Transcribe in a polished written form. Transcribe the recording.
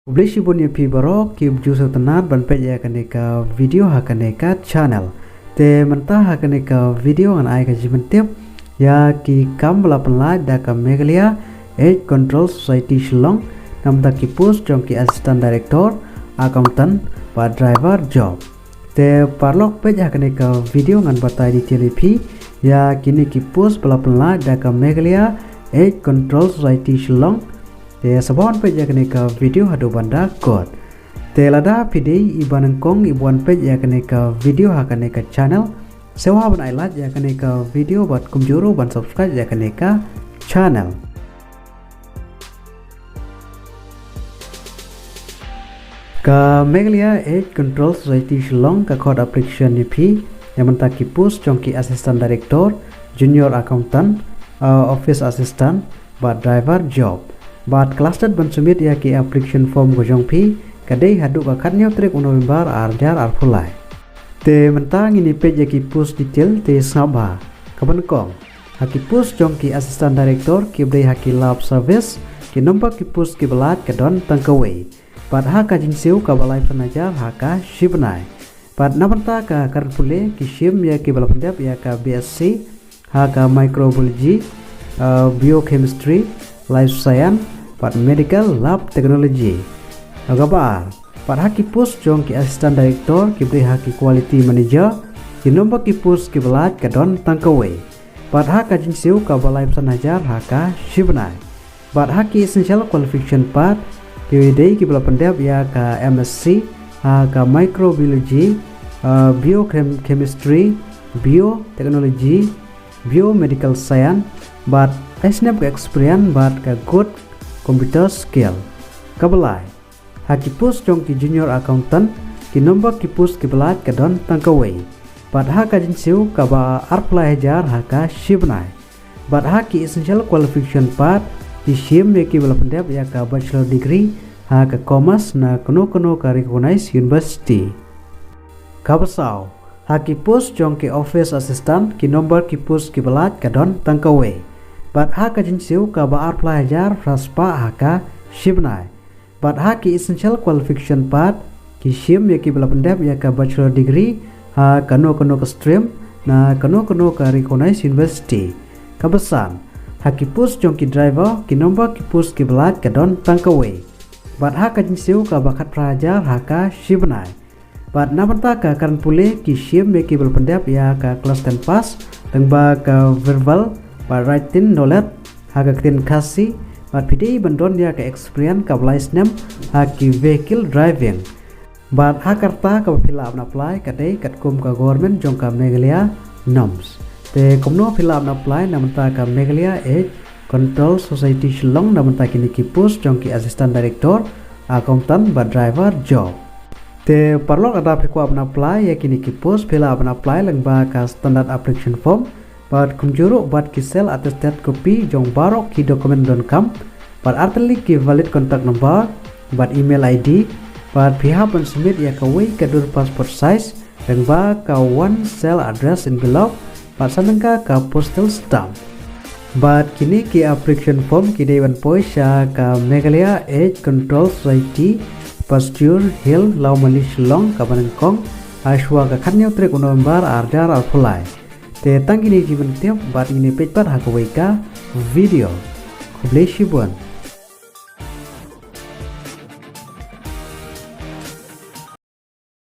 Publish bunya pi barok kib juso tenat ban peja kaneka video hakaneka channel te mentah hakaneka video an ai ka jimentip ya ki kam bala penla da ka Meghalaya Age Control Society Shillong nam da ki post jong ki assistant director accountant ba driver job te parlok peja hakaneka video ngan batai di telepi ya kini ki post bala penla da ka Meghalaya Age Control Society Shillong te sabon peja kaneka video hadu banda god te lada pidi iban kong ibuan peja kaneka video hakaneka channel sewa ban ailat ya kaneka video buat kumjuru ban subscribe ya kaneka channel ka Meghalaya Age Control Society Shillong ka code application ni pi yang mentaki post jongki assistant director junior accountant office assistant ba driver job Bat cluster ban sumit ya ki application form gojong pi kadai hadu ka katnya trek November arjar arpulai te mentang ini page ya ki post detail te saba kaban kong haki post jong ki assistant director ki bdai haki lab service ki nomba ki post ki balat ka don tangkawai bat ha ka jinsiu ka balai penajar haka shibnai bat nabanta ka karpule ki shim ya ki balapendap ya ka BSc haka microbiology biochemistry life science pat medical lab technology agabar pat haki post jong ki assistant director ki bri haki quality manager ki nomba ki post ki belat ka don tangkawai pat haka jinsiu ka balai sanajar haka shibnai pat haki essential qualification pat ki dei ki bala pendap ya ka MSc haka microbiology biochemistry biotechnology biomedical science but snap ka experience but ka good computer skill kabalai haki post jong ki junior accountant ki nomba ki post ki belat ka don tangkawai but haka jinsiu ka ba arpla hajar haka shibnai but haki essential qualification part ki shim me ki bala pendap ya ka bachelor degree haka commerce na kono ka recognized university kabasau haki post jong ki office assistant ki nomba ki post ki belat ka don tangkawai Bat haka jinsiu ka baar pelajar raspa haka shibnai. Bat haki essential qualification part ki shim ya ki bala pendap ya ka bachelor degree ha kano ka stream na kano ka recognized university. Kabesan haki post jong ki driver ki nomba ki post ki belat ka don tangkawai. Bat haka jinsiu ka bakat pelajar haka shibnai. Bat nabanta ka karan pule ki shim ya ki bala pendap ya ka kelas 10 pass tengba ka verbal But writing knowledge haka ktin kasi but pidi bandon dia ke experience ka license haki vehicle driving but hakarta ka phila apna apply kadai katkum ka government jong ka Meghalaya norms te komno phila apna apply namta ka Meghalaya Age Control Society Shillong namta kini ki post jong ki assistant director accountant ba driver job te parlok ada phiko apna apply ya kini ki post phila apna apply lang ba ka standard application form Bat kumjuru bat kisel attested copy jong barok ki dokumen don kam bat arteli ki valid contact number bat email ID bat pihak submit ya kawai kadur passport size dan ba ka one cell address envelope bat sanangka ka postal stamp bat kini ki application form ki dewan poisha ka Meghalaya Age Control Society Pasture Hill Laumali Shillong ka Banangkong ashwa ka khanyo trek November arjar alpulai te tangini jiban tiap bat ini page par haka video kublai shibuan